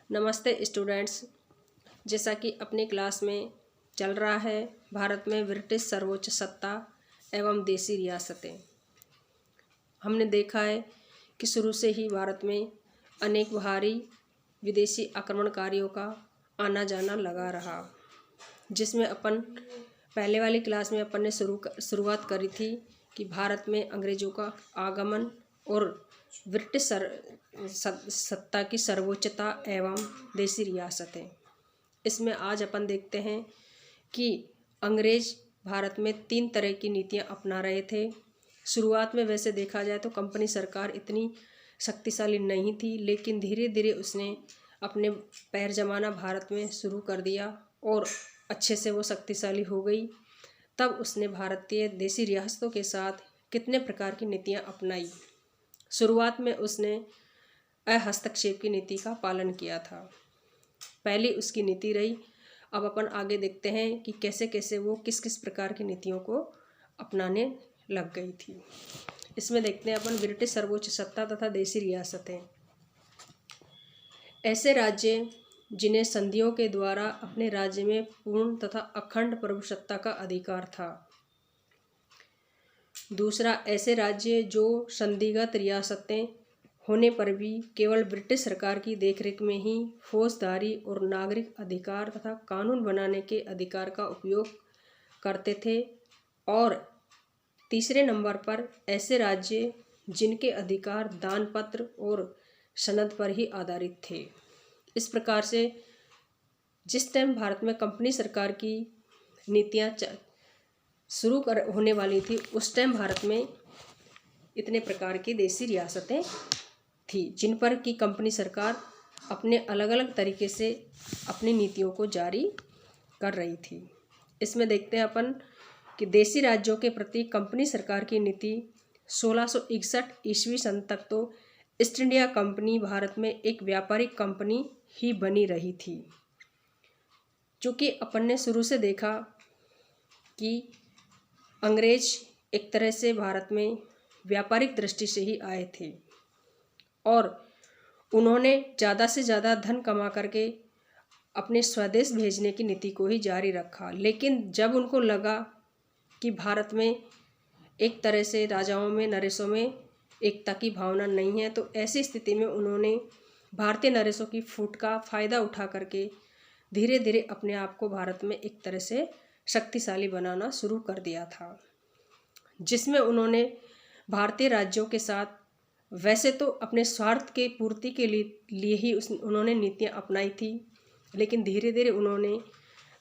नमस्ते स्टूडेंट्स। जैसा कि अपनी क्लास में चल रहा है, भारत में ब्रिटिश सर्वोच्च सत्ता एवं देसी रियासतें। हमने देखा है कि शुरू से ही भारत में अनेक भारी विदेशी आक्रमणकारियों का आना जाना लगा रहा, जिसमें अपन पहले वाली क्लास में अपन ने शुरुआत करी थी कि भारत में अंग्रेज़ों का आगमन और ब्रिटिश सत्ता की सर्वोच्चता एवं देसी रियासतें। इसमें आज अपन देखते हैं कि अंग्रेज भारत में 3 तरह की नीतियां अपना रहे थे। शुरुआत में वैसे देखा जाए तो कंपनी सरकार इतनी शक्तिशाली नहीं थी, लेकिन धीरे धीरे उसने अपने पैर जमाना भारत में शुरू कर दिया और अच्छे से वो शक्तिशाली हो गई। तब उसने भारतीय देसी रियासतों के साथ कितने प्रकार की नीतियां अपनाई। शुरुआत में उसने हस्तक्षेप की नीति का पालन किया था, पहली उसकी नीति रही। अब अपन आगे देखते हैं कि कैसे कैसे वो किस किस प्रकार की नीतियों को अपनाने लग गई थी। इसमें देखते हैं अपन ब्रिटिश सर्वोच्च सत्ता तथा देसी रियासतें। ऐसे राज्य जिन्हें संधियों के द्वारा अपने राज्य में पूर्ण तथा अखंड प्रभुसत्ता का अधिकार था। दूसरा, ऐसे राज्य जो संधिगत रियासतें होने पर भी केवल ब्रिटिश सरकार की देखरेख में ही फौजदारी और नागरिक अधिकार तथा कानून बनाने के अधिकार का उपयोग करते थे। और तीसरे नंबर पर ऐसे राज्य जिनके अधिकार दानपत्र और सनद पर ही आधारित थे। इस प्रकार से जिस टाइम भारत में कंपनी सरकार की नीतियां शुरू होने वाली थी, उस टाइम भारत में इतने प्रकार की देसी रियासतें थी जिन पर की कंपनी सरकार अपने अलग अलग तरीके से अपनी नीतियों को जारी कर रही थी। इसमें देखते हैं अपन कि देसी राज्यों के प्रति कंपनी सरकार की नीति 1661 ईस्वी सन तक तो ईस्ट इंडिया कंपनी भारत में एक व्यापारिक कंपनी ही बनी रही थी। चूँकि अपन ने शुरू से देखा कि अंग्रेज एक तरह से भारत में व्यापारिक दृष्टि से ही आए थे और उन्होंने ज़्यादा से ज़्यादा धन कमा करके अपने स्वदेश भेजने की नीति को ही जारी रखा। लेकिन जब उनको लगा कि भारत में एक तरह से राजाओं में नरेशों में एकता की भावना नहीं है, तो ऐसी स्थिति में उन्होंने भारतीय नरेशों की फूट का फ़ायदा उठा करके धीरे धीरे अपने आप को भारत में एक तरह से शक्तिशाली बनाना शुरू कर दिया था, जिसमें उन्होंने भारतीय राज्यों के साथ वैसे तो अपने स्वार्थ के पूर्ति के लिए ही उन्होंने नीतियां अपनाई थी, लेकिन धीरे धीरे उन्होंने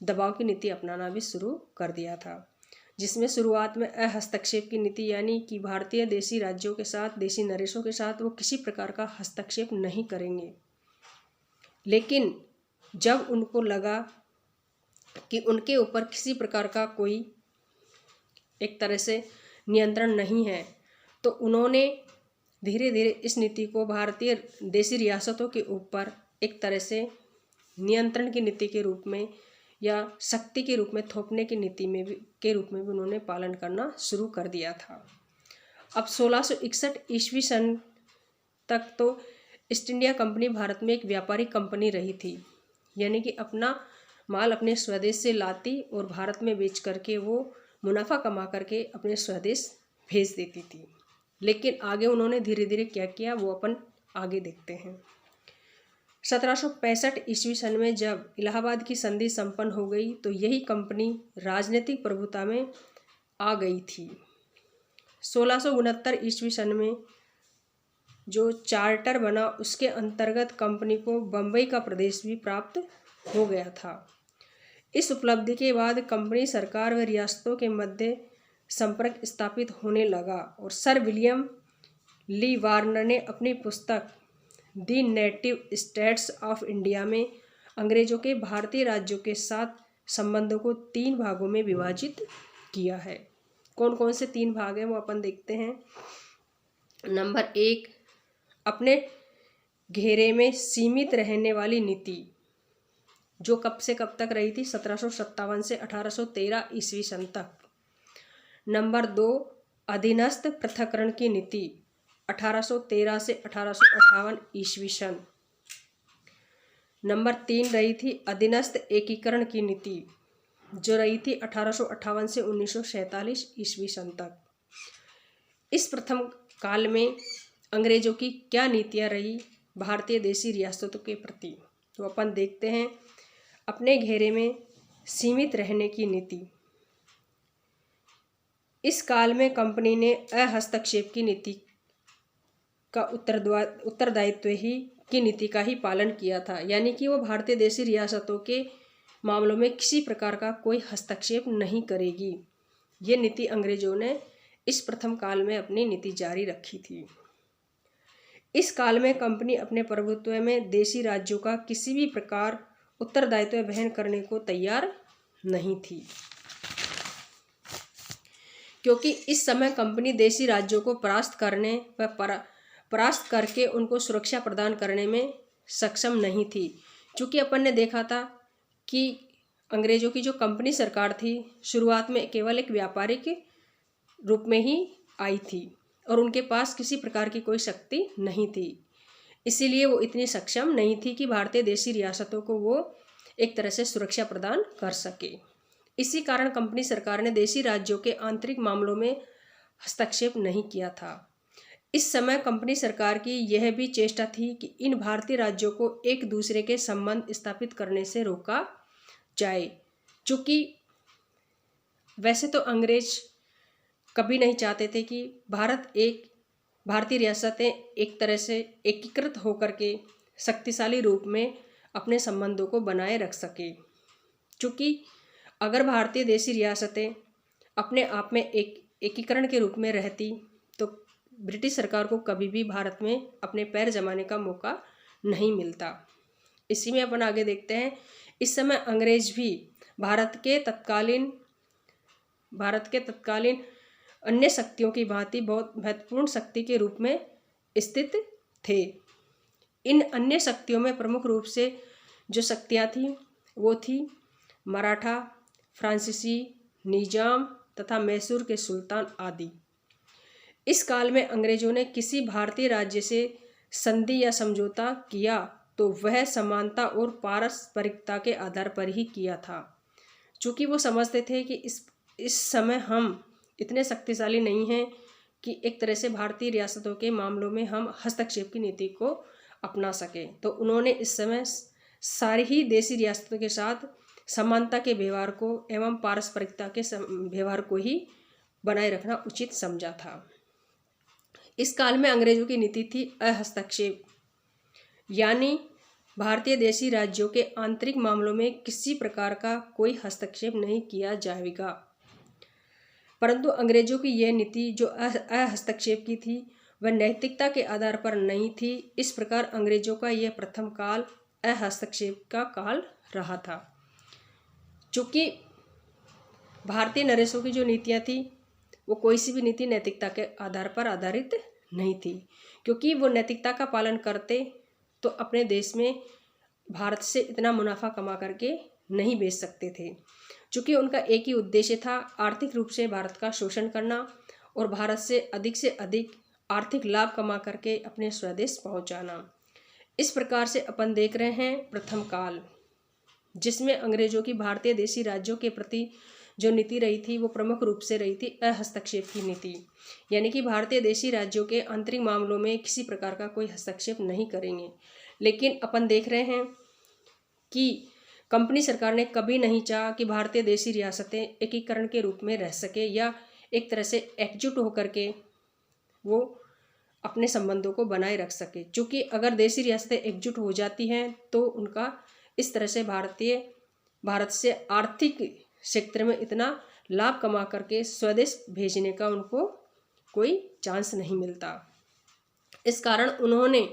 दबाव की नीति अपनाना भी शुरू कर दिया था, जिसमें शुरुआत में हस्तक्षेप की नीति, यानी कि भारतीय देसी राज्यों के साथ देसी नरेशों के साथ वो किसी प्रकार का हस्तक्षेप नहीं करेंगे। लेकिन जब उनको लगा कि उनके ऊपर किसी प्रकार का कोई एक तरह से नियंत्रण नहीं है, तो उन्होंने धीरे धीरे इस नीति को भारतीय देसी रियासतों के ऊपर एक तरह से नियंत्रण की नीति के रूप में या शक्ति के रूप में थोपने की नीति में भी के रूप में भी उन्होंने पालन करना शुरू कर दिया था। अब 1661 ईस्वी सन तक तो ईस्ट इंडिया कंपनी भारत में एक व्यापारिक कंपनी रही थी, यानी कि अपना माल अपने स्वदेश से लाती और भारत में बेच करके वो मुनाफा कमा करके अपने स्वदेश भेज देती थी। लेकिन आगे उन्होंने धीरे धीरे क्या किया वो अपन आगे देखते हैं। 1765 ईस्वी सन में जब इलाहाबाद की संधि संपन्न हो गई, तो यही कंपनी राजनीतिक प्रभुता में आ गई थी। 1669 ईस्वी सन में जो चार्टर बना, उसके अंतर्गत कंपनी को बम्बई का प्रदेश भी प्राप्त हो गया था। इस उपलब्धि के बाद कंपनी सरकार व रियासतों के मध्य संपर्क स्थापित होने लगा और सर विलियम ली वार्नर ने अपनी पुस्तक the native states of India में अंग्रेजों के भारतीय राज्यों के साथ संबंधों को 3 भागों में विभाजित किया है। कौन कौन से 3 भाग हैं वो अपन देखते हैं। नंबर 1, अपने घेरे में सीमित रहने वाली नीति, जो कब से कब तक रही थी, 1757 से 1813 ईस्वी सन तक। नंबर 2, अधीनस्थ पृथक्करण की नीति, 1813 से 1858 ईस्वी सन। नंबर 3 रही थी अधीनस्थ एकीकरण की नीति, जो रही थी 1858 से 1947 ईस्वी सन तक। इस प्रथम काल में अंग्रेजों की क्या नीतियाँ रही भारतीय देशी रियासतों के प्रति, तो अपन देखते हैं। अपने घेरे में सीमित रहने की नीति। इस काल में कंपनी ने अहस्तक्षेप की नीति का उत्तरदायित्व ही की नीति का ही पालन किया था, यानी कि वो भारतीय देशी रियासतों के मामलों में किसी प्रकार का कोई हस्तक्षेप नहीं करेगी। ये नीति अंग्रेजों ने इस प्रथम काल में अपनी नीति जारी रखी थी। इस काल में कंपनी अपने प्रभुत्व में देशी राज्यों का किसी भी प्रकार उत्तरदायित्व वहन करने को तैयार नहीं थी, क्योंकि इस समय कंपनी देशी राज्यों को परास्त करने व परास्त करके उनको सुरक्षा प्रदान करने में सक्षम नहीं थी। चूँकि अपन ने देखा था कि अंग्रेजों की जो कंपनी सरकार थी शुरुआत में केवल एक व्यापारिक रूप में ही आई थी और उनके पास किसी प्रकार की कोई शक्ति नहीं थी। इसीलिए वो इतनी सक्षम नहीं थी कि भारतीय देशी रियासतों को वो एक तरह से सुरक्षा प्रदान कर सके। इसी कारण कंपनी सरकार ने देशी राज्यों के आंतरिक मामलों में हस्तक्षेप नहीं किया था। इस समय कंपनी सरकार की यह भी चेष्टा थी कि इन भारतीय राज्यों को एक दूसरे के संबंध स्थापित करने से रोका जाए। चूँकि वैसे तो अंग्रेज कभी नहीं चाहते थे कि भारतीय रियासतें एक तरह से एकीकृत होकर के शक्तिशाली रूप में अपने संबंधों को बनाए रख सके। चूँकि अगर भारतीय देशी रियासतें अपने आप में एकीकरण के रूप में रहती तो ब्रिटिश सरकार को कभी भी भारत में अपने पैर जमाने का मौका नहीं मिलता। इसी में अपन आगे देखते हैं। इस समय अंग्रेज भी भारत के तत्कालीन अन्य शक्तियों की भांति बहुत महत्वपूर्ण शक्ति के रूप में स्थित थे। इन अन्य शक्तियों में प्रमुख रूप से जो शक्तियाँ थीं वो थी मराठा, फ्रांसीसी, निजाम तथा मैसूर के सुल्तान आदि। इस काल में अंग्रेजों ने किसी भारतीय राज्य से संधि या समझौता किया तो वह समानता और पारस्परिकता के आधार पर ही किया था। चूँकि वो समझते थे कि इस समय हम इतने शक्तिशाली नहीं हैं कि एक तरह से भारतीय रियासतों के मामलों में हम हस्तक्षेप की नीति को अपना सकें, तो उन्होंने इस समय सारी ही देशी रियासतों के साथ समानता के व्यवहार को एवं पारस्परिकता के व्यवहार को ही बनाए रखना उचित समझा था। इस काल में अंग्रेजों की नीति थी अहस्तक्षेप, यानी भारतीय देशी राज्यों के आंतरिक मामलों में किसी प्रकार का कोई हस्तक्षेप नहीं किया जाएगा। परंतु अंग्रेजों की यह नीति जो अहस्तक्षेप की थी वह नैतिकता के आधार पर नहीं थी। इस प्रकार अंग्रेजों का यह प्रथम काल अहस्तक्षेप का काल रहा था। चूँकि भारतीय नरेशों की जो नीतियाँ थी वो कोई सी भी नीति नैतिकता के आधार पर आधारित नहीं थी, क्योंकि वो नैतिकता का पालन करते तो अपने देश में भारत से इतना मुनाफा कमा करके नहीं बेच सकते थे। चूँकि उनका एक ही उद्देश्य था आर्थिक रूप से भारत का शोषण करना और भारत से अधिक आर्थिक लाभ कमा करके अपने स्वदेश पहुँचाना। इस प्रकार से अपन देख रहे हैं प्रथम काल, जिसमें अंग्रेजों की भारतीय देशी राज्यों के प्रति जो नीति रही थी वो प्रमुख रूप से रही थी अहस्तक्षेप की नीति, यानी कि भारतीय देशी राज्यों के आंतरिक मामलों में किसी प्रकार का कोई हस्तक्षेप नहीं करेंगे। लेकिन अपन देख रहे हैं कि कंपनी सरकार ने कभी नहीं चाहा कि भारतीय देशी रियासतें एकीकरण के रूप में रह सके या एक तरह से एकजुट होकर के वो अपने संबंधों को बनाए रख सके। क्योंकि अगर देशी रियासतें एकजुट हो जाती हैं तो उनका इस तरह से भारत से आर्थिक क्षेत्र में इतना लाभ कमा करके स्वदेश भेजने का उनको कोई चांस नहीं मिलता। इस कारण उन्होंने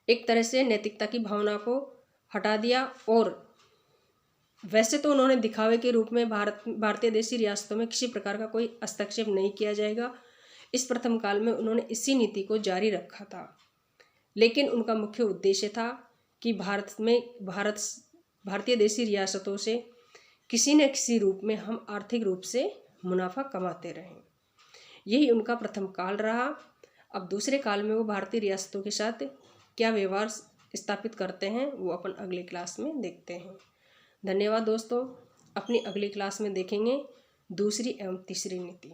एक तरह से नैतिकता की भावना को हटा दिया और वैसे तो उन्होंने दिखावे के रूप में भारतीय देशी रियासतों में किसी प्रकार का कोई हस्तक्षेप नहीं किया जाएगा, इस प्रथम काल में उन्होंने इसी नीति को जारी रखा था। लेकिन उनका मुख्य उद्देश्य था कि भारतीय देशी रियासतों से किसी न किसी रूप में हम आर्थिक रूप से मुनाफा कमाते रहें। यही उनका प्रथम काल रहा। अब दूसरे काल में वो भारतीय रियासतों के साथ क्या व्यवहार स्थापित करते हैं वो अपन अगली क्लास में देखते हैं। धन्यवाद दोस्तों। अपनी अगली क्लास में देखेंगे दूसरी एवं तीसरी नीति।